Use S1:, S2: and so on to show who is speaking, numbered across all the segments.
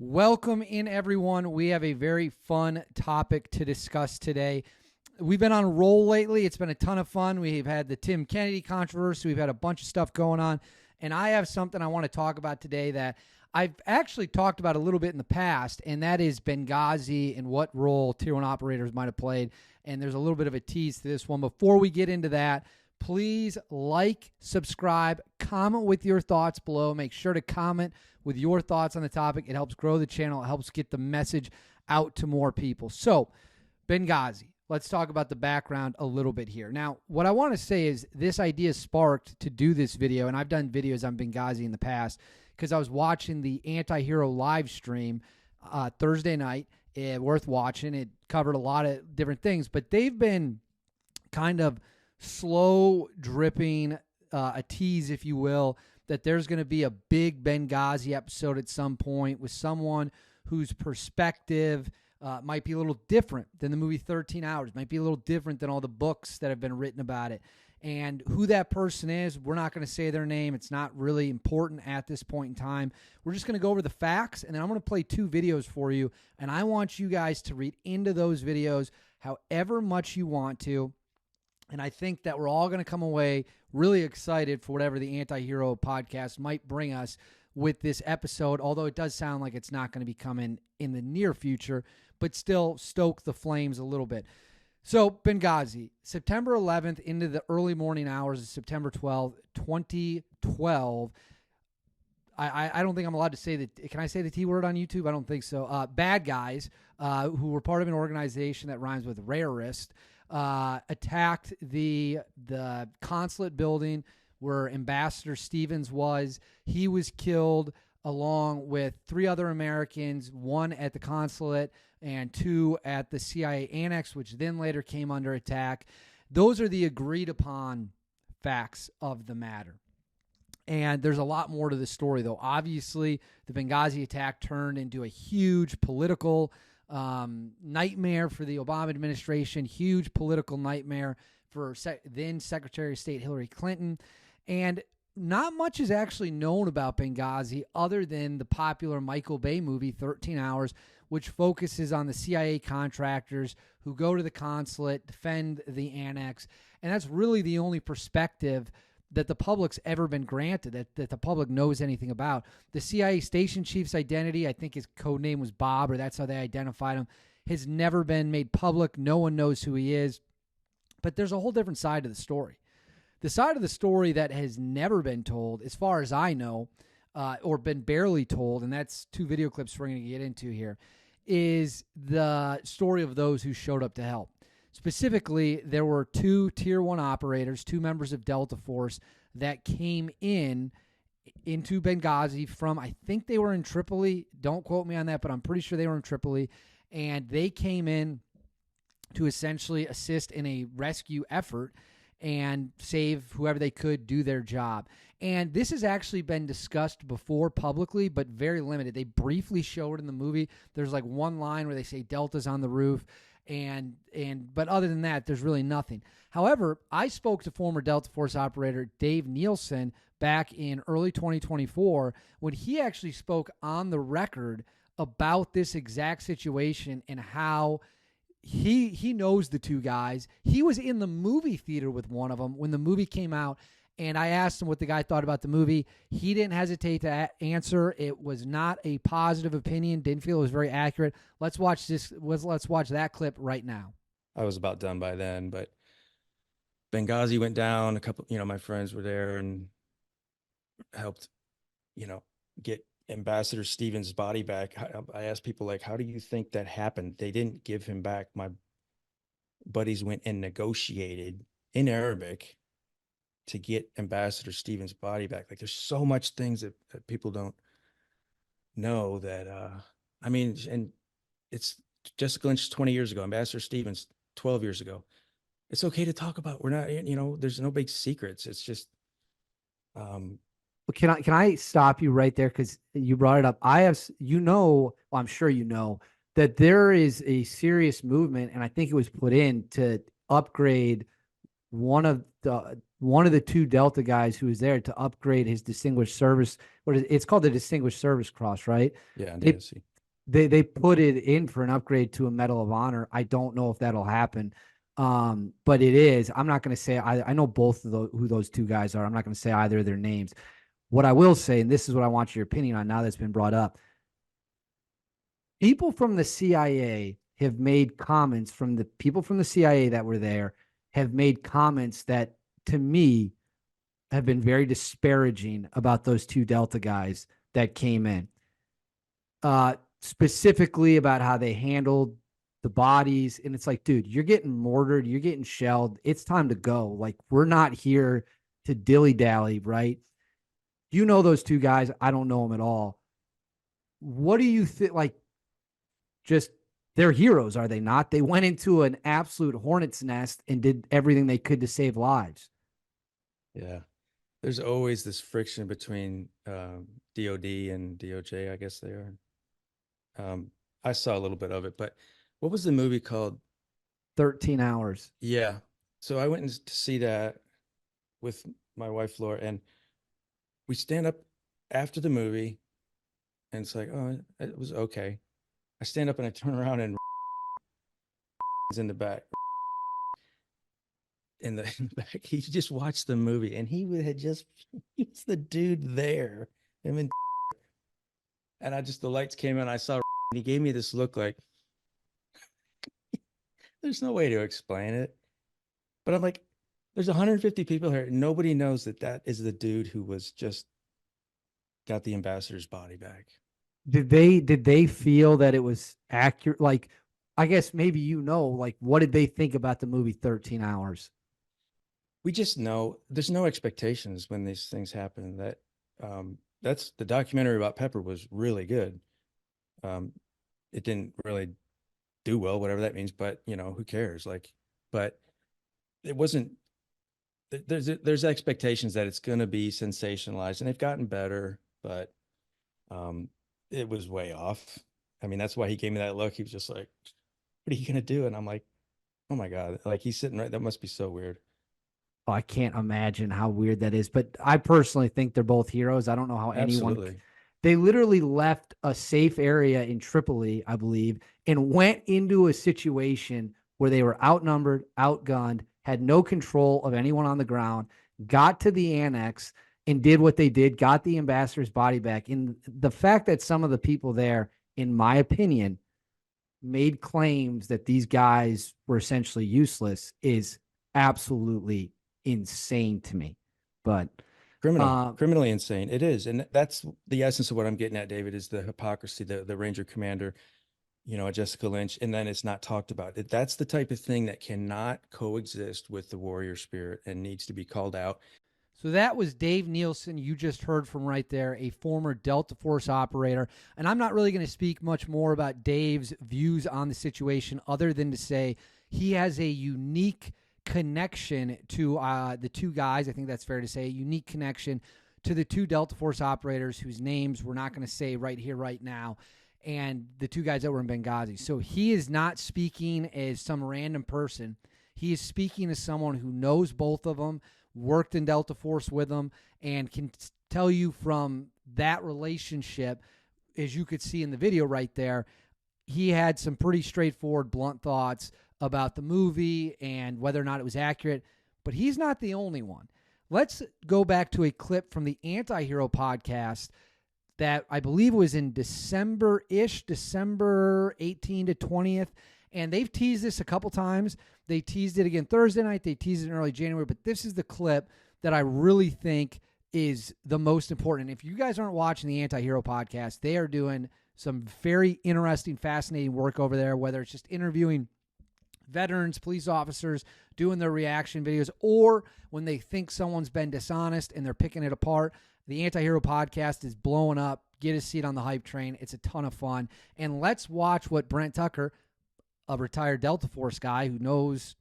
S1: Welcome in, everyone. We have a very fun topic to discuss today. We've been on a roll lately. It's been a ton of fun. We've had the Tim Kennedy controversy. We've had a bunch of stuff going on. And I have something I want to talk about today that I've actually talked about a little bit in the past, and that is Benghazi and what role Tier 1 operators might have played. And there's a little bit of a tease to this one. Before we get into that, please like, subscribe, comment with your thoughts below. Make sure to comment with your thoughts on the topic. It helps grow the channel. It helps get the message out to more people. So, Benghazi. Let's talk about the background a little bit here. Now, what I want to say is this idea sparked to do this video, and I've done videos on Benghazi in the past because I was watching the Antihero live stream Thursday night. Worth watching. It covered a lot of different things, but they've been kind of slow dripping a tease, if you will, that there's going to be a big Benghazi episode at some point with someone whose perspective might be a little different than the movie 13 Hours, might be a little different than all the books that have been written about it. And who that person is, we're not going to say their name. It's not really important at this point in time. We're just going to go over the facts, and then I'm going to play 2 videos for you, and I want you guys to read into those videos however much you want to. And I think that we're all going to come away really excited for whatever the Antihero podcast might bring us with this episode, although it does sound like it's not going to be coming in the near future, but still stoke the flames a little bit. So, Benghazi, September 11th into the early morning hours of September 12th, 2012. I don't think I'm allowed to say that. Can I say the T word on YouTube? I don't think so. Bad guys who were part of an organization that rhymes with rarest attacked the consulate building where Ambassador Stevens was. He was killed along with 3 other Americans, 1 at the consulate and 2 at the CIA annex, which then later came under attack. Those are the agreed upon facts of the matter. And there's a lot more to the story, though. Obviously, the Benghazi attack turned into a huge political nightmare for the Obama administration, huge political nightmare for then Secretary of State Hillary Clinton. And not much is actually known about Benghazi other than the popular Michael Bay movie, 13 Hours, which focuses on the CIA contractors who go to the consulate, defend the annex. And that's really the only perspective that the public's ever been granted, that the public knows anything about. The CIA station chief's identity, I think his code name was Bob, or that's how they identified him, has never been made public. No one knows who he is. But there's a whole different side to the story. The side of the story that has never been told, as far as I know, or been barely told, and that's 2 video clips we're going to get into here, is the story of those who showed up to help. Specifically, there were 2 Tier 1 operators, 2 members of Delta Force that came into Benghazi from, I think they were in Tripoli. Don't quote me on that, but I'm pretty sure they were in Tripoli. And they came in to essentially assist in a rescue effort and save whoever they could, do their job. And this has actually been discussed before publicly, but very limited. They briefly show it in the movie. There's like one line where they say Delta's on the roof, but other than that, there's really nothing. However, I spoke to former Delta Force operator Dave Neelen back in early 2024 when he actually spoke on the record about this exact situation and how he knows the 2 guys. He was in the movie theater with one of them when the movie came out, and I asked him what the guy thought about the movie. He didn't hesitate to answer. It was not a positive opinion. Didn't feel it was very accurate. Let's watch this. Let's watch that clip right now.
S2: I was about done by then, but Benghazi went down. A couple, my friends were there and helped, get Ambassador Stevens' body back. I asked people, how do you think that happened? They didn't give him back. My buddies went and negotiated in Arabic to get Ambassador Stevens' body back. There's so much things that people don't know that, and it's Jessica Lynch 20 years ago, Ambassador Stevens 12 years ago. It's okay to talk about. We're not, there's no big secrets. It's just,
S1: Can I stop you right there? Because you brought it up. I'm sure you know that there is a serious movement, and I think it was put in to upgrade one of one of the two Delta guys who was there to upgrade his distinguished service. It's called the Distinguished Service Cross, right?
S2: Yeah,
S1: They put it in for an upgrade to a Medal of Honor. I don't know if that'll happen, but it is. I'm not going to say I know both of who those two guys are. I'm not going to say either of their names. What I will say, and this is what I want your opinion on now that's been brought up. People from the CIA have made comments from the people from the CIA that were there have made comments that to me have been very disparaging about those two Delta guys that came in. Specifically about how they handled the bodies. And it's like, dude, you're getting mortared, you're getting shelled. It's time to go. Like, we're not here to dilly-dally, right? You know those two guys. I don't know them at all. What do you think? Like, just they're heroes, are they not? They went into an absolute hornet's nest and did everything they could to save lives.
S2: Yeah. There's always this friction between DOD and DOJ, I guess they are. I saw a little bit of it, but what was the movie called?
S1: 13 Hours.
S2: Yeah. So I went to see that with my wife, Laura, and we stand up after the movie and it's like, oh, it was okay. I stand up and I turn around and is in the back. In the back, he just watched the movie and he was the dude there. And the lights came in, I saw and he gave me this look like, there's no way to explain it. But I'm like, there's 150 people here. Nobody knows that is the dude who was just got the ambassador's body back.
S1: Did they feel that it was accurate? Like, I guess maybe like, what did they think about the movie 13 Hours?
S2: We just know there's no expectations when these things happen. That's the documentary about Pepper was really good. It didn't really do well, whatever that means, but who cares? But it wasn't, there's expectations that it's going to be sensationalized and they've gotten better, but it was way off. I mean, that's why he gave me that look. He was just like, what are you going to do? And I'm like, oh my God, like he's sitting right. That must be so weird.
S1: Oh, I can't imagine how weird that is, but I personally think they're both heroes. I don't know how
S2: Absolutely.
S1: They literally left a safe area in Tripoli, I believe, and went into a situation where they were outnumbered, outgunned, had no control of anyone on the ground, got to the annex and did what they did, got the ambassador's body back. And the fact that some of the people there, in my opinion, made claims that these guys were essentially useless is absolutely insane to me. But
S2: criminally insane. It is. And that's the essence of what I'm getting at, David, is the hypocrisy, the Ranger commander, Jessica Lynch, and then it's not talked about. That's the type of thing that cannot coexist with the warrior spirit and needs to be called out.
S1: So that was Dave Neelen. You just heard from right there, a former Delta Force operator. And I'm not really going to speak much more about Dave's views on the situation other than to say he has a unique connection to the two guys. I think that's fair to say, a unique connection to the two Delta Force operators whose names we're not going to say right here, right now, and the two guys that were in Benghazi. So he is not speaking as some random person. He is speaking as someone who knows both of them, worked in Delta Force with them, and can tell you from that relationship, as you could see in the video right there, he had some pretty straightforward, blunt thoughts about the movie and whether or not it was accurate. But he's not the only one. Let's go back to a clip from the Antihero podcast that I believe was in December-ish, December 18 to 20th. And they've teased this a couple times. They teased it again Thursday night. They teased it in early January. But this is the clip that I really think is the most important. And if you guys aren't watching the Antihero podcast, they are doing some very interesting, fascinating work over there, whether it's just interviewing veterans, police officers, doing their reaction videos, or when they think someone's been dishonest and they're picking it apart. The Antihero podcast is blowing up. Get a seat on the hype train. It's a ton of fun. And let's watch what Brent Tucker, a retired Delta Force guy who knows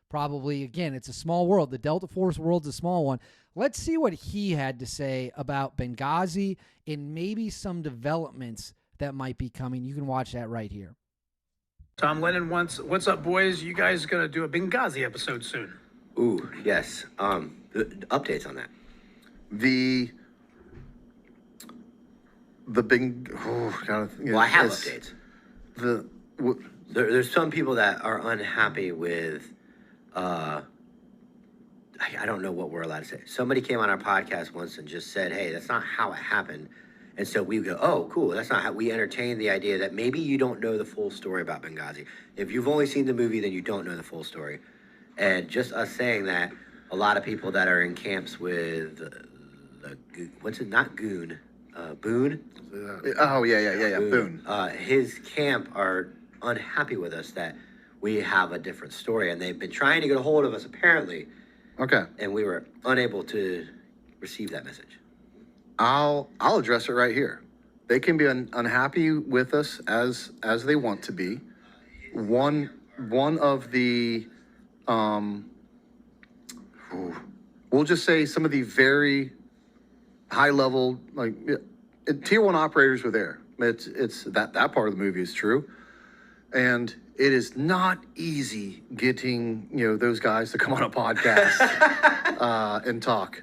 S1: probably, again, it's a small world. The Delta Force world's a small one. Let's see what he had to say about Benghazi and maybe some developments that might be coming. You can watch that right here.
S3: Tom Lennon wants, what's up, boys? You guys going to do a Benghazi episode soon? Ooh, yes. The updates on that.
S4: The big. Oh, God,
S3: Well, I have updates.
S4: The
S3: There's some people that are unhappy with. I don't know what we're allowed to say. Somebody came on our podcast once and just said, "Hey, that's not how it happened." And so we go, "Oh, cool. That's not how." We entertain the idea that maybe you don't know the full story about Benghazi. If you've only seen the movie, then you don't know the full story. And just us saying that, a lot of people that are in camps with what's it? Not Goon, Boone.
S4: Oh yeah. Boone.
S3: His camp are unhappy with us that we have a different story, and they've been trying to get a hold of us apparently.
S4: Okay.
S3: And we were unable to receive that message.
S4: I'll address it right here. They can be unhappy with us as they want to be. One of the we'll just say some of the very high level tier 1 operators were there. It's that part of the movie is true, and it is not easy getting those guys to come on a podcast and talk.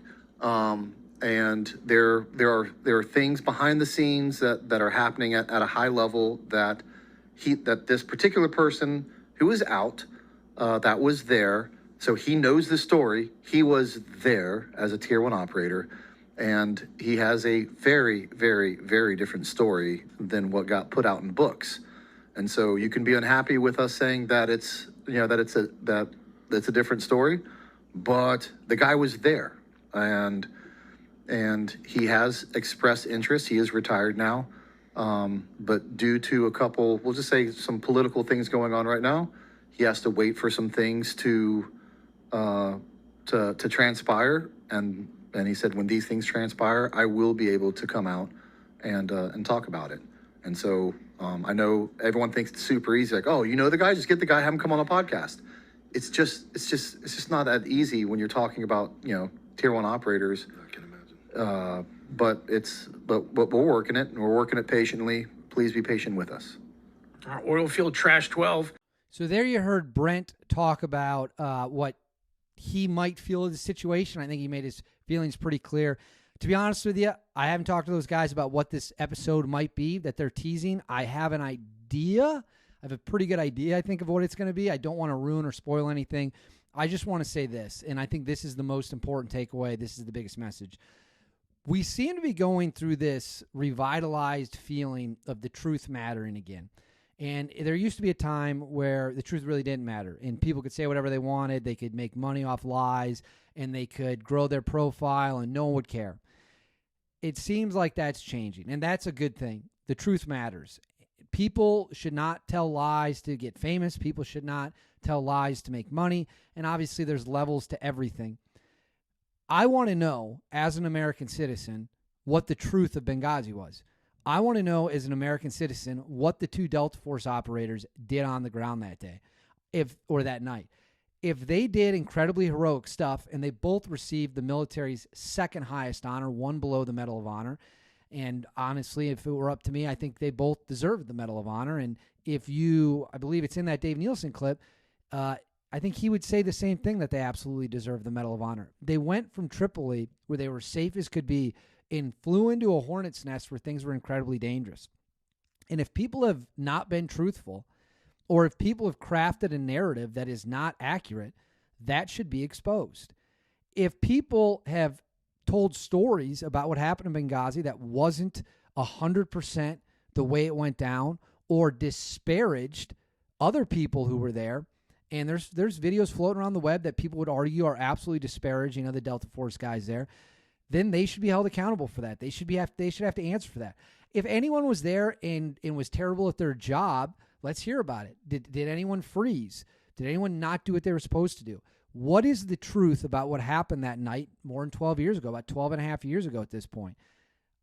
S4: And there are things behind the scenes that are happening at a high level that this particular person who is out that was there. So he knows the story. He was there as a tier 1 operator, and he has a very, very, very different story than what got put out in books. And so you can be unhappy with us saying that it's a different story, but the guy was there, and he has expressed interest. He is retired now, but due to a couple, we'll just say some political things going on right now, he has to wait for some things to transpire, and he said, when these things transpire, I will be able to come out and talk about it. And so I know everyone thinks it's super easy, like, oh, the guy, just get the guy, have him come on a podcast. It's just not that easy when you're talking about tier 1 operators.
S5: I can imagine.
S4: But we're working it, and we're working it patiently. Please be patient with us.
S5: Oil field trash 12.
S1: So there you heard Brent talk about what he might feel of the situation. I think he made his feelings pretty clear. To be honest with you, I haven't talked to those guys about what this episode might be that they're teasing. I have an idea. I have a pretty good idea, I think, of what it's going to be. I don't want to ruin or spoil anything. I just want to say this, and I think this is the most important takeaway. This is the biggest message. We seem to be going through this revitalized feeling of the truth mattering again. And there used to be a time where the truth really didn't matter, and people could say whatever they wanted. They could make money off lies, and they could grow their profile, and no one would care. It seems like that's changing, and that's a good thing. The truth matters. People should not tell lies to get famous. People should not tell lies to make money, and obviously there's levels to everything. I want to know, as an American citizen, what the truth of Benghazi was. I want to know, as an American citizen, what the 2 Delta Force operators did on the ground that day, or that night. If they did incredibly heroic stuff, and they both received the military's second highest honor, one below the Medal of Honor, and honestly, if it were up to me, I think they both deserved the Medal of Honor. And I believe it's in that Dave Neelen clip, I think he would say the same thing, that they absolutely deserve the Medal of Honor. They went from Tripoli, where they were safe as could be, and flew into a hornet's nest where things were incredibly dangerous. And if people have not been truthful, or if people have crafted a narrative that is not accurate, that should be exposed. If people have told stories about what happened in Benghazi that wasn't 100% the way it went down, or disparaged other people who were there, and there's videos floating around the web that people would argue are absolutely disparaging of the Delta Force guys there, then they should be held accountable for that. They should have to answer for that. If anyone was there and was terrible at their job, let's hear about it. Did anyone freeze? Did anyone not do what they were supposed to do? What is the truth about what happened that night more than 12 years ago, about 12 and a half years ago at this point?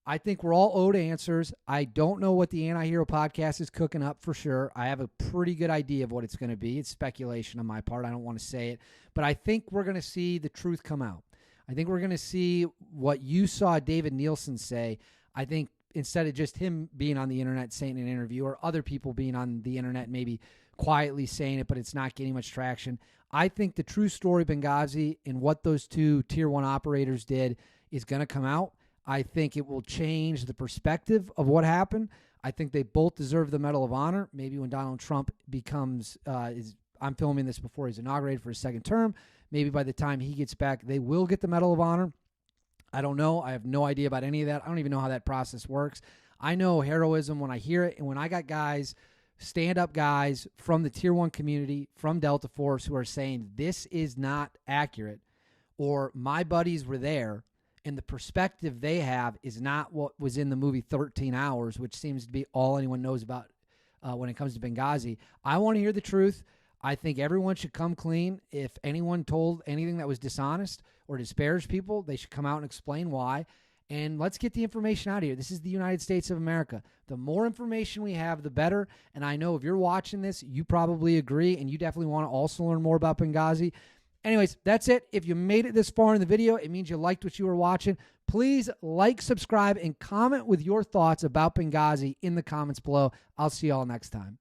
S1: I think we're all owed answers. I don't know what the Antihero Podcast is cooking up for sure. I have a pretty good idea of what it's going to be. It's speculation on my part. I don't want to say it. But I think we're going to see the truth come out. I think we're going to see what you saw David Neelen say. I think instead of just him being on the internet saying in an interview, or other people being on the internet maybe quietly saying it, but it's not getting much traction. I think the true story of Benghazi and what those two Tier 1 operators did is going to come out. I think it will change the perspective of what happened. I think they both deserve the Medal of Honor. Maybe when Donald Trump becomes, I'm filming this before he's inaugurated for his second term, maybe by the time he gets back, they will get the Medal of Honor. I don't know. I have no idea about any of that. I don't even know how that process works. I know heroism when I hear it, and when I got guys, stand-up guys from the Tier 1 community, from Delta Force, who are saying this is not accurate, or my buddies were there, and the perspective they have is not what was in the movie 13 Hours, which seems to be all anyone knows about when it comes to Benghazi. I want to hear the truth. I think everyone should come clean. If anyone told anything that was dishonest or disparaged people, they should come out and explain why. And let's get the information out of here. This is the United States of America. The more information we have, the better. And I know if you're watching this, you probably agree, and you definitely want to also learn more about Benghazi. Anyways, that's it. If you made it this far in the video, it means you liked what you were watching. Please like, subscribe, and comment with your thoughts about Benghazi in the comments below. I'll see you all next time.